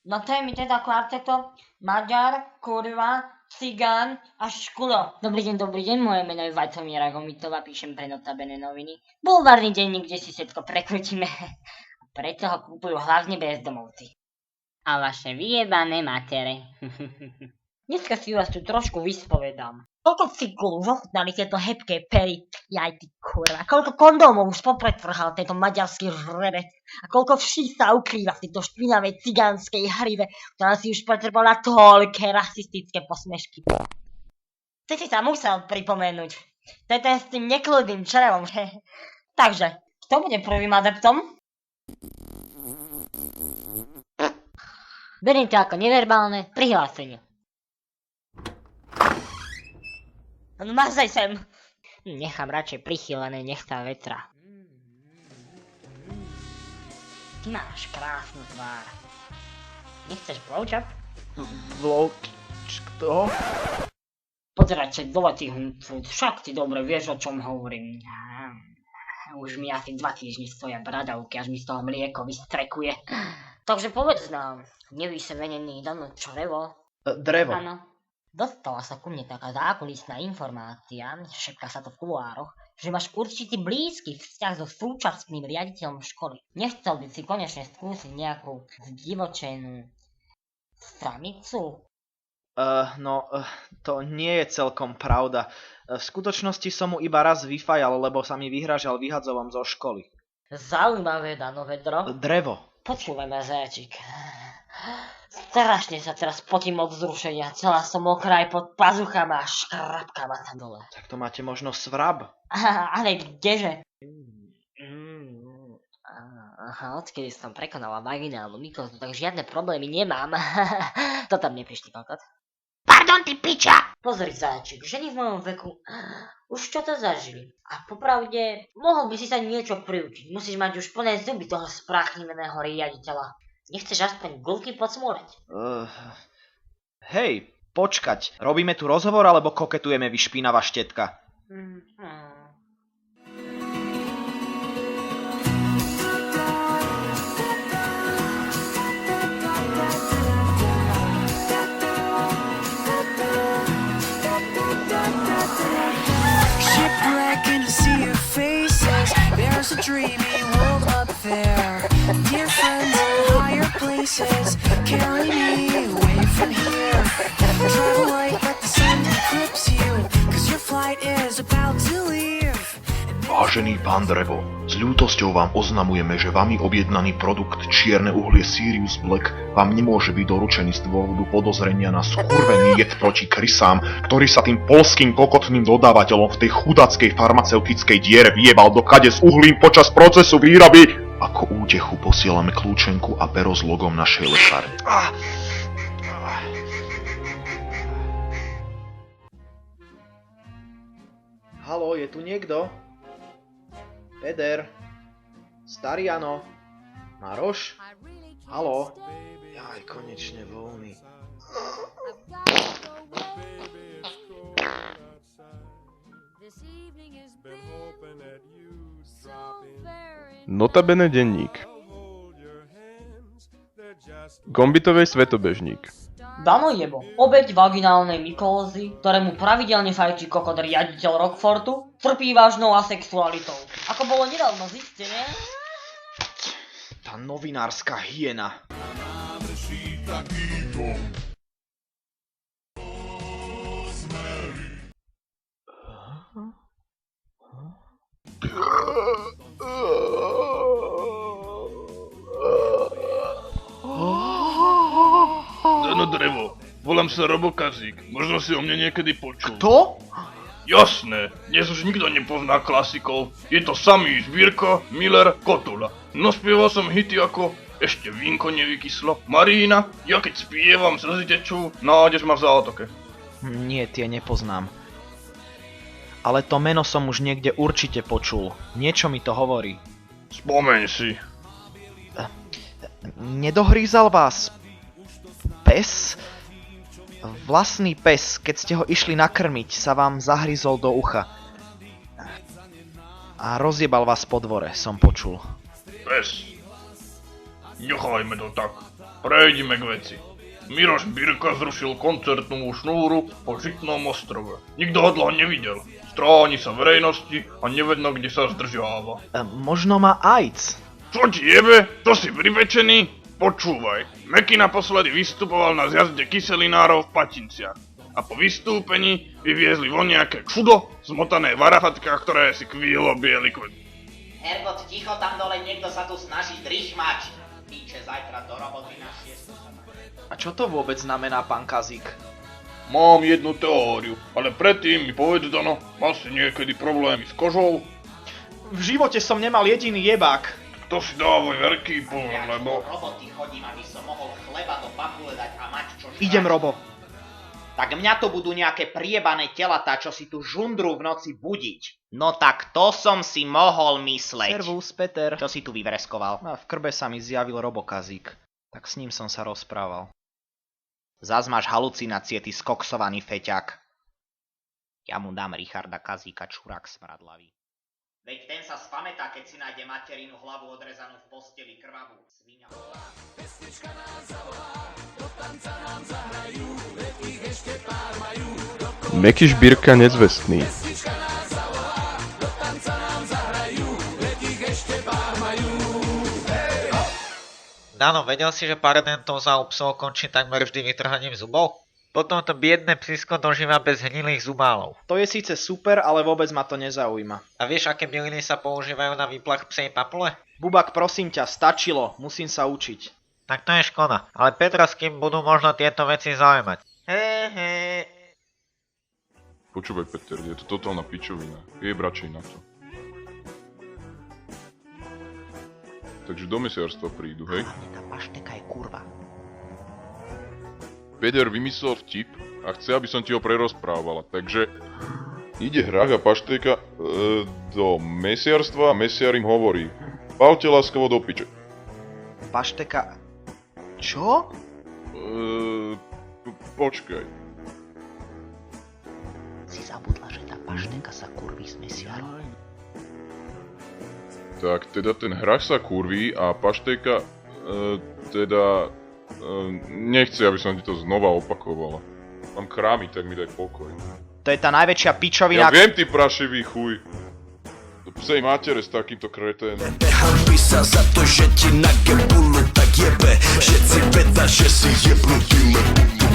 No to je mi teda kvarteto Maďar, kurva, Cigán a Škulo. Dobrý deň, moje meno je Vajtomíra Gomitová, píšem pre Notabene noviny. Bulvárny denník, kde si všetko prekrutíme. Preto ho kúpujú hlavne bezdomovci. A vaše vyjebané matere. Dneska si vás tu trošku vyspovedám. Koľko cyklu zochutnali tieto hebké pery, jaj ty kurva. Koľko kondómov už popretrhal tento maďarský žrebec. A koľko vší sa ukrýva v tejto špinavej cigánskej hrive, ktorá si už pretrpela toľké rasistické posmešky. Ty si sa musel pripomenúť. To je ten s tým nekľudným črevom, že? Takže, kto bude prvým adeptom? Beriem to ako neverbálne prihlásenie. No mazaj sem. Nechám radšej prichylené, nech sa vetra. Ty máš krásnu tvár. Nechceš blowjob? Kto? Pozerať sa dole, ty huncút, však ty dobre vieš, o čom hovorím. Už mi asi 2 týždne stoja bradavky, až mi z toho mlieko vystrekuje. Takže povedz nám, nevysevenený dano črevo? Drevo. Áno. Dostala sa ku mne taká zákulisná informácia, šepká sa to v kuloároch, že máš určitý blízky vzťah so súčasným riaditeľom školy. Nechcel by si konečne skúsiť nejakú zdivočenú samicu? To nie je celkom pravda. V skutočnosti som mu iba raz vyfajal, lebo sa mi vyhrážal vyhadzovom zo školy. Zaujímavé, Dano Vedro. Drevo. Počúvaj ma, zajačík. Strašne sa teraz potím od vzrušenia, celá som mokrá aj pod pazuchama a škrapká ma tam dole. Tak to máte možno svrab. Ale kdeže? Aha, odkedy som prekonala vaginálnu mykozu, tak žiadne problémy nemám. To tam neprišli, kokot. Pardon, ty piča! Pozri, zajačík, ženy v mojom veku už čo to zažili. A popravde, mohol by si sa niečo priučiť. Musíš mať už plné zuby toho spráchniveného riaditeľa. Nechceš aspoň gulky podsmúrať? Hej, počkať. Robíme tu rozhovor, alebo koketujeme, vy špinavá štetka? Shipwreck in a sea of faces. There's a dreamy world up there. Dear friends in higher places, carry me away from here. Travel light, let the sun eclipse you, 'cause your flight is about to leave. Vážený pán Drevo, s ľútosťou vám oznamujeme, že vami objednaný produkt čierne uhlie Sirius Black vám nemôže byť doručený z dôvodu podozrenia na skurvený jed proti krysám, ktorý sa tým poľským kokotným dodávateľom v tej chudackej farmaceutickej diere vyjebal do kade s uhlím počas procesu výroby. Ako útechu posielame kľúčenku a pero s logom našej lekárne. Haló, je tu niekto? Peder? Stariano? Maroš? Haló? Jaj, konečne voľný. Notabene denník. Gombitovej svetobežník. Dano jebo, obeť vaginálnej mykózy, ktorému pravidelne fajčí kokot riaditeľ Rockfortu, trpí vážnou asexualitou. Ako bolo nedávno zistené... Tá novinárska hyena. Dano Drevo, volám sa Robokazík, možno si o mne niekedy počul. Kto? Jasné, dnes už nikto nepozná klasikov, je to samý Žbírka, Miller, Kotula. No spieval som hity ako Ešte vínko nevykyslo, Marína, Ja keď spievam slzy tečú, nájdeš ma v zátoke. Nie, tie nepoznám. Ale to meno som už niekde určite počul. Niečo mi to hovorí. Spomeň si. Nedohrízal vás pes? Vlastný pes, keď ste ho išli nakrmiť, sa vám zahryzol do ucha. A rozjebal vás po dvore, som počul. Pes. Nechajme to tak. Prejdime k veci. Miroš Birka zrušil koncertnú šnúru po Žitnom ostrove. Nikto ho dlho nevidel. Stráni sa verejnosti a nevedno, kde sa zdržiava. Možno má AIDS. Čo ti jebe? To si privečený? Počúvaj. Meky naposledy vystupoval na zjazde kyselinárov v Patinciach. A po vystúpení vyviezli von nejaké čudo, zmotané v arafatkách, ktoré si kvílo biely kvet. Hergot, ticho tam dole, niekto sa tu snaží drišmať. Píče, zajtra do roboty na 6. A čo to vôbec znamená, pán Kazík? Mám jednu teóriu, ale predtým mi povedz, Dano, mal si niekedy problémy s kožou? V živote som nemal jediný jebák. To si dávaj veľký pozor, Ja lebo... do roboty chodím, aby som mohol chleba do papule dať a mať čo žrať. Idem, Robo. Tak mňa to budú nejaké priebané telatá, čo si tu žundru v noci budiť. No tak to som si mohol mysleť. Servus, Peter. Čo si tu vyvreskoval? A v krbe sa mi zjavil Robo Kazík. Tak s ním som sa rozprával. Zas máš halucinácie, ty skoksovaný feťák. Ja mu dám Richarda Kazíka, čurák smradlavý. Veď ten sa spamätá, keď si nájde materinu hlavu odrezanú v posteli krvavú. Sviňa. Meky Žbírka nezvestný. Dano, vedel si, že paradentov za psov končí takmer vždy vytrhaním zubov? Potom to biedne psisko dožíva bez hnilých zubálov. To je síce super, ale vôbec ma to nezaujíma. A vieš, aké byliny sa používajú na výplach psej papule? Bubak, prosím ťa, stačilo. Musím sa učiť. Tak to je škoda, ale Petra s kým budú možno tieto veci zaujímať. Počúvaj, Peter, je to totálna pičovina. Jeb radšej na to. Takže do mesiarstva prídu, hej? Hlavne tá pašteka je kurva. Peter vymyslel vtip a chce, aby som ti ho prerozprávala, takže... Ide hrách a pašteka do mesiarstva a mesiar im hovorí: Paute láskavo do piče. Pašteka... Čo? Počkaj. Si zabudla, že tá pašteka sa kurví s mesiarom. Tak teda ten hrách sa kurví a pašteka nechce, aby som ti to znova opakovala. Mám krámy, tak mi daj pokoj. To je tá najväčšia pičovina... Ja viem, ty prašivý chuj. Do psej matere s takýmto kreténom. Hanbi sa za to, že ti na gebulu tak jebe. Všetci veda, že si jebnutý, lebo tu